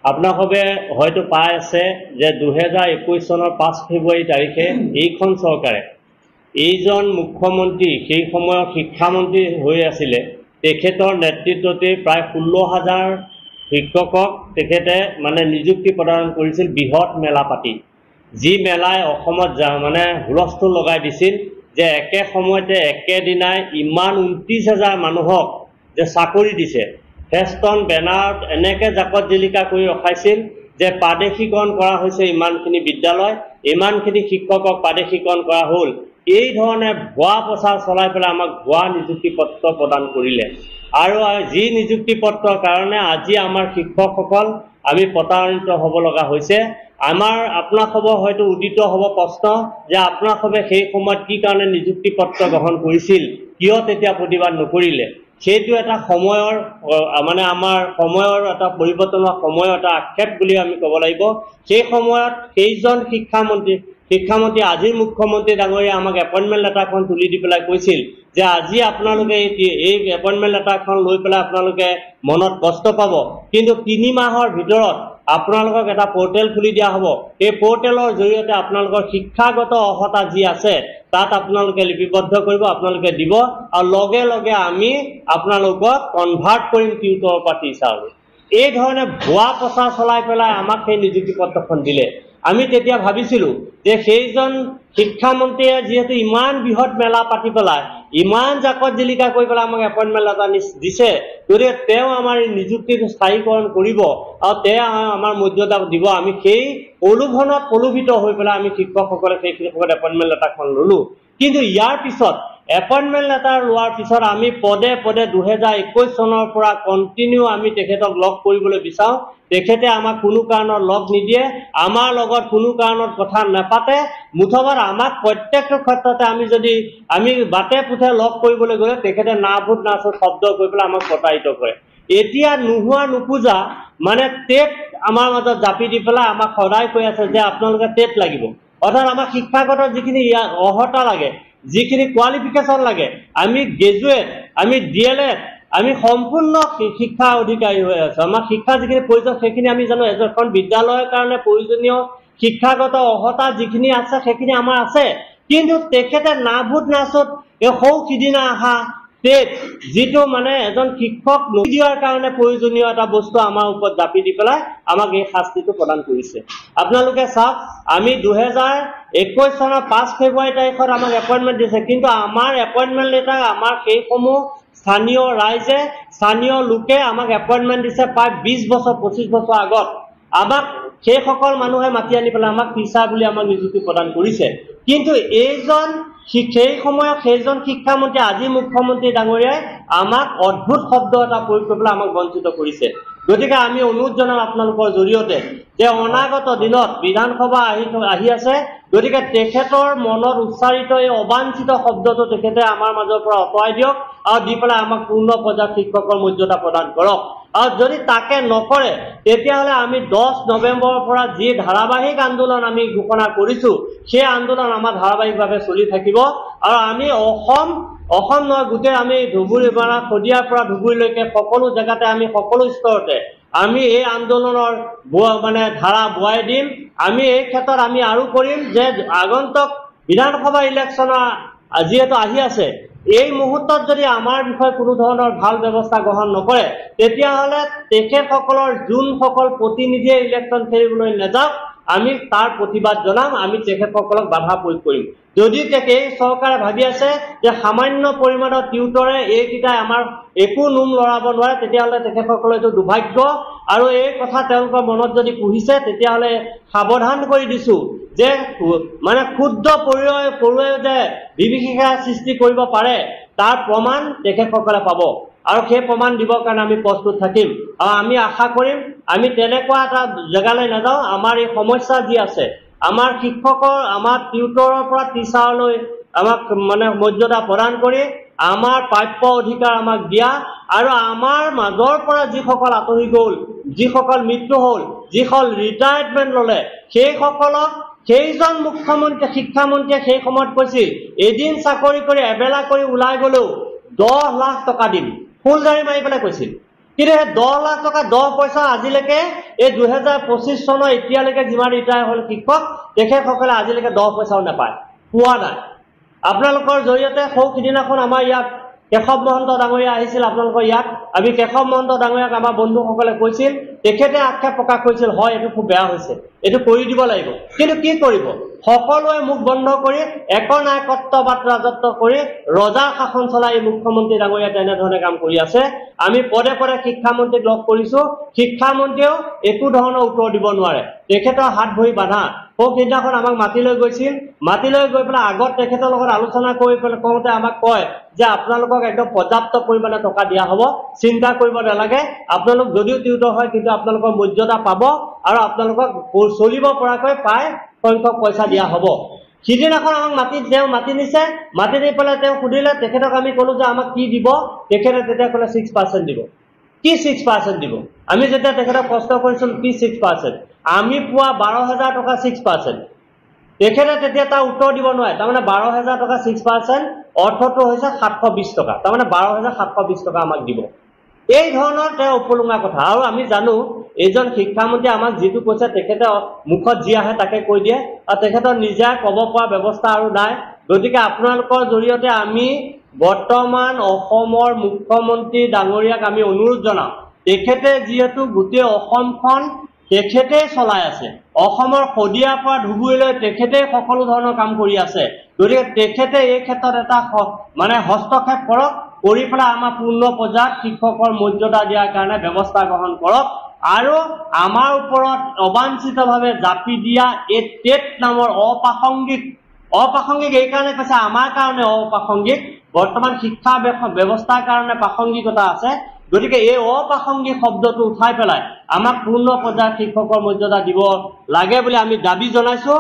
আপোনালোকে হয়তো পাই আছে যে 2021 চনৰ 5 ফেব্ৰুৱাৰী তাৰিখে এইখন চৰকাৰে এইজন মুখ্যমন্ত্ৰী সেই সময়ত শিক্ষামন্ত্ৰী হৈ আছিলে তেখেতৰ নেতৃত্বতে প্ৰায় 16,000 শিক্ষকক তেখেতে মানে নিযুক্তি প্ৰদান কৰিছিল বৃহৎ মেলা পাতি যি মেলাই অসমত মানে হুলস্থুল লগাই দিছিল যে একে সময়তে একেদিনাই ইমান 29,000 মানুহক যে চাকৰি দিছে ফেষ্টন বেনাৰত এনেকে জাকত জিলিকা কৰি ৰখাইছিল যে প্ৰাদেশিকৰণ কৰা হৈছে ইমানখিনি বিদ্যালয় ইমানখিনি শিক্ষকক প্ৰাদেশিকৰণ কৰা হ'ল এই ধৰণে ভুৱা প্ৰচাৰ চলাই পেলাই আমাক ভুৱা নিযুক্তি পত্ৰ প্ৰদান কৰিলে আৰু যি নিযুক্তি পত্ৰৰ কাৰণে আজি আমাৰ শিক্ষকসকল আমি প্ৰতাৰণিত হ'ব লগা হৈছে আমাৰ আপোনালোকৰ হয়তো উদিত হ'ব প্ৰশ্ন যে আপোনালোকে সেই সময়ত কি কাৰণে নিযুক্তি পত্ৰ গ্ৰহণ কৰিছিল কিয় তেতিয়া প্ৰতিবাদ নকৰিলে সেইটো এটা সময়ৰ মানে আমাৰ সময়ৰ এটা পৰিৱৰ্তনৰ সময়ৰ এটা আক্ষেপ বুলি আমি ক'ব লাগিব সেই সময়ত সেইজন শিক্ষামন্ত্ৰী আজিৰ মুখ্যমন্ত্ৰী ডাঙৰীয়া আমাক এপইণ্টমেণ্ট লেটাৰখন তুলি দি পেলাই কৈছিল যে আজি আপোনালোকে এই এপইণ্টমেণ্ট লেটাৰখন লৈ পেলাই আপোনালোকে মনত কষ্ট পাব কিন্তু 3 মাহৰ ভিতৰত আপোনালোকক এটা পোৰ্টেল খুলি দিয়া হ'ব এই পোৰ্টেলৰ জৰিয়তে আপোনালোকৰ শিক্ষাগত অৰ্হতা যি আছে তাত আপোনালোকে লিপিবদ্ধ কৰিব আপোনালোকে দিব আৰু লগে লগে আমি আপোনালোকক কনভাৰ্ট কৰিম টিউটৰৰ পৰা টিচাৰলৈ এই ধৰণে ভুৱা প্ৰচাৰ চলাই পেলাই আমাক সেই নিযুক্তি পত্ৰখন দিলে আমি তেতিয়া ভাবিছিলোঁ যে সেইজন শিক্ষামন্ত্ৰীয়ে যিহেতু ইমান বৃহৎ মেলা পাতি পেলাই ইমান জাকত জিলিকা কৰি পেলাই আমাক এপইণ্টমেণ্ট লেটাৰ দিছে গতিকে তেওঁ আমাৰ এই নিযুক্তিটো স্থায়ীকৰণ কৰিব আৰু তেওঁ আমাৰ মৰ্যাদা দিব আমি সেই প্ৰলোভনত প্ৰলোভিত হৈ পেলাই আমি শিক্ষকসকলে সেই এপইণ্টমেণ্ট লেটাৰখন ল'লোঁ কিন্তু ইয়াৰ পিছত এপইণ্টমেণ্ট লেটাৰ লোৱাৰ পিছত আমি পদে পদে 2021 চনৰ পৰা কণ্টিনিউ আমি তেখেতক লগ কৰিবলৈ বিচাৰোঁ তেখেতে আমাক কোনো কাৰণত লগ নিদিয়ে আমাৰ লগত কোনো কাৰণত কথা নাপাতে মুঠতে আমাক প্ৰত্যেকটো ক্ষেত্ৰতে আমি বাটে পুথে লগ কৰিবলৈ গ'লে তেখেতে নাভূত নাচত শব্দ কৰি পেলাই আমাক প্ৰতাৰিত কৰে এতিয়া নোহোৱা নোপোজা মানে টেট আমাৰ মাজত জাপি দি পেলাই আমাক সদায় কৈ আছে যে আপোনালোকে টেট লাগিব অৰ্থাৎ আমাৰ শিক্ষাগত যিখিনি অৰ্হতা লাগে যিখিনি কোৱালিফিকেশ্যন লাগে আমি গ্ৰেজুৱেট আমি DLED আমি সম্পূৰ্ণ শিক্ষা অধিকাৰী হৈ আছো আমাৰ শিক্ষা যিখিনি প্ৰয়োজন সেইখিনি আমি জানো এখন বিদ্যালয়ৰ কাৰণে প্ৰয়োজনীয় শিক্ষাগত অৰ্হতা যিখিনি আছে সেইখিনি আমাৰ আছে কিন্তু তেখেতে নাভূত নাচত এই সিদিনা আহা টেট যিটো মানে এজন শিক্ষক দিয়াৰ কাৰণে প্ৰয়োজনীয় এটা বস্তু আমাৰ ওপৰত জাপি দি পেলাই আমাক এই শাস্তিটো প্ৰদান কৰিছে আপোনালোকে চাওক আমি 2021 চনৰ 5 ফেব্ৰুৱাৰী তাৰিখত আমাক এপইণ্টমেণ্ট দিছে কিন্তু আমাৰ এপইণ্টমেণ্ট লেটাৰ আমাৰ সেইসমূহ স্থানীয় ৰাইজে স্থানীয় লোকে আমাক এপইণ্টমেণ্ট দিছে প্ৰায় 20 বছৰ 25 বছৰ আগত আমাক সেই সকল মানুহে মাতি আনি পেলাই আমাক টিচাৰ বুলি আমাক নিযুক্তি প্ৰদান কৰিছে কিন্তু এইজন সেই সময়ত সেইজন শিক্ষামন্ত্ৰী আজি মুখ্যমন্ত্ৰী ডাঙৰীয়াই আমাক অদ্ভুত শব্দ এটা প্ৰয়োগ কৰি পেলাই আমাক বঞ্চিত কৰিছে গতিকে আমি অনুৰোধ জনাম আপোনালোকৰ জৰিয়তে যে অনাগত দিনত বিধানসভা আহি আছে গতিকে তেখেতৰ মনত উচ্চাৰিত এই অবাঞ্ছিত শব্দটো তেখেতে আমাৰ মাজৰ পৰা আঁতৰাই দিয়ক আৰু দি পেলাই আমাক পূৰ্ণ পৰ্যায়ত শিক্ষকৰ মৰ্যাদা প্ৰদান কৰক আৰু যদি তাকে নকৰে তেতিয়াহ'লে আমি 10 নৱেম্বৰৰ পৰা যি ধাৰাবাহিক আন্দোলন আমি ঘোষণা কৰিছোঁ সেই আন্দোলন আমাৰ ধাৰাবাহিকভাৱে চলি থাকিব আৰু আমি অসম নহয় গোটেই আমি ধুবুৰী পৰা শদিয়াৰ পৰা ধুবুৰীলৈকে সকলো জেগাতে আমি সকলো স্তৰতে আমি এই আন্দোলনৰ মানে ধাৰা বোৱাই দিম আমি এই ক্ষেত্ৰত আমি আৰু কৰিম যে আগন্তুক বিধানসভা ইলেকশ্যনৰ যিহেতু আহি আছে এই মুহূৰ্তত যদি আমাৰ বিষয়ে কোনো ধৰণৰ ভাল ব্যৱস্থা গ্ৰহণ নকৰে তেতিয়াহ'লে তেখেতসকলৰ যোনসকল প্ৰতিনিধিয়ে ইলেকশ্যন খেলিবলৈ নাযাওক আমি তাৰ প্ৰতিবাদ জনাম আমি তেখেতসকলক বাধা প্ৰয়োগ কৰিম যদি এই চৰকাৰে ভাবি আছে যে সামান্য পৰিমাণৰ টিউটৰে এইকেইটাই আমাৰ একো নোম লৰাব নোৱাৰে তেতিয়াহ'লে তেখেতসকলৰ এইটো দুৰ্ভাগ্য আৰু এই কথা তেওঁলোকৰ মনত যদি পুহিছে তেতিয়াহ'লে সাৱধান কৰি দিছোঁ যে মানে ক্ষুদ্ৰ পৰুৱাই যে বিভীষিকা সৃষ্টি কৰিব পাৰে তাৰ প্ৰমাণ তেখেতসকলে পাব আৰু সেই প্ৰমাণ দিবৰ কাৰণে আমি প্ৰস্তুত থাকিম আৰু আমি আশা কৰিম আমি তেনেকুৱা এটা জেগালৈ নাযাওঁ আমাৰ এই সমস্যা যি আছে আমাৰ শিক্ষকৰ আমাৰ টিউটৰৰ পৰা টিচাৰলৈ আমাক মানে মৰ্যাদা প্ৰদান কৰি আমাৰ প্ৰাপ্য অধিকাৰ আমাক দিয়া আৰু আমাৰ মাজৰ পৰা যিসকল আঁতৰি গ'ল যিসকল মৃত্যু হ'ল যিসকল ৰিটায়াৰমেণ্ট ল'লে সেইসকলক সেইজন মুখ্যমন্ত্ৰী শিক্ষামন্ত্ৰীয়ে সেই সময়ত কৈছিল এদিন চাকৰি কৰি এবেলা কৰি ওলাই গ'লেও 10 লাখ টকা দিম ফুলজাৰি মাৰি পেলাই কৈছিল কিন্তু সেই 10 লাখ টকা 10 পইচা আজিলৈকে এই 2025 চনৰ এতিয়ালৈকে যিমান ৰিটায়াৰ হ'ল শিক্ষক তেখেতসকলে আজিলৈকে 10 পইচাও নাপায়, পোৱা নাই। আপোনালোকৰ জৰিয়তে সৌ সিদিনাখন আমাৰ ইয়াত কেশৱ মহন্ত ডাঙৰীয়া আহিছিল আপোনালোকৰ ইয়াত, আমি কেশৱ মহন্ত ডাঙৰীয়াক আমাৰ বন্ধুসকলে কৈছিল, তেখেতে আক্ষেপ প্ৰকাশ কৰিছিল হয় এইটো খুব বেয়া হৈছে, এইটো কৰি দিব লাগিব। কিন্তু কি কৰিব, সকলোৱে মুখ বন্ধ কৰি একনায়কত্ববাদ ৰাজত্ব কৰি ৰজাৰ শাসন চলাই মুখ্যমন্ত্ৰী ডাঙৰীয়া তেনেধৰণে কাম কৰি আছে। আমি পদে পদে শিক্ষামন্ত্ৰীক লগ কৰিছো, শিক্ষামন্ত্ৰীয়েও একো ধৰণৰ উত্তৰ দিব নোৱাৰে, তেখেতৰ হাত ভৰি বান্ধা। সৌ সিদিনাখন আমাক মাতি লৈ গৈছিল, মাতি লৈ গৈ পেলাই আগত তেখেতৰ লগত আলোচনা কৰি পেলাই কওঁতে আমাক কয় যে আপোনালোকক একদম পৰ্যাপ্ত পৰিমাণে টকা দিয়া হ'ব, চিন্তা কৰিব নালাগে, আপোনালোক যদিও টিউটৰ হয় কিন্তু আপোনালোকৰ মৰ্যাদা পাব আৰু আপোনালোকক চলিব পৰাকৈ প্ৰায় সংখ্যক পইচা দিয়া হ'ব। সিদিনাখন আমাক মাতি নিছে, মাতি নি পেলাই তেওঁ সুধিলে, তেখেতক আমি ক'লো যে আমাক কি দিব, তেখেতে তেতিয়া ক'লে 6% দিব। কি 6% দিব? আমি যেতিয়া তেখেতক প্ৰশ্ন কৰিছিলো কি 6%, আমি পোৱা 12,000 টকা 6%। তেখেতে তেতিয়া তাৰ উত্তৰ দিব নোৱাৰে, তাৰমানে 12,000 টকা 6% অৰ্থটো হৈছে 720 টকা, তাৰমানে 12,720 টকা আমাক দিব। এই ধৰণৰ তেওঁ উপলুঙা কথা। আৰু আমি জানো এইজন শিক্ষামন্ত্ৰী আমাক যিটো কৈছে তেখেতে মুখত যি আহে তাকে কৈ দিয়ে, আৰু তেখেতৰ নিজা ক'ব পৰা ব্যৱস্থা আৰু নাই। গতিকে আপোনালোকৰ জৰিয়তে আমি বৰ্তমান অসমৰ মুখ্যমন্ত্ৰী ডাঙৰীয়াক আমি অনুৰোধ জনাওঁ, তেখেতে যিহেতু গোটেই অসমখন তেখেতেই চলাই আছে, অসমৰ শদিয়াৰ পৰা ধুবুৰীলৈ তেখেতেই সকলো ধৰণৰ কাম কৰি আছে, গতিকে তেখেতে এই ক্ষেত্ৰত এটা মানে হস্তক্ষেপ কৰক, কৰি পেলাই আমাৰ পূৰ্ণ পৰ্যায়ত শিক্ষকৰ মৰ্যাদা দিয়াৰ কাৰণে ব্যৱস্থা গ্ৰহণ কৰক। আৰু আমাৰ ওপৰত অবাঞ্ছিতভাৱে জাপি দিয়া এই টেট নামৰ অপ্ৰাসংগিক এই কাৰণে কৈছে, আমাৰ কাৰণে অপ্ৰাসংগিক, বৰ্তমান শিক্ষা ব্যৱস্থাৰ কাৰণে প্ৰাসংগিকতা আছে। গতিকে এই অপ্ৰাসংগিক শব্দটো উঠাই পেলাই আমাক পূৰ্ণ পৰ্যায়ত শিক্ষকৰ মৰ্যাদা দিব লাগে বুলি আমি দাবী জনাইছো।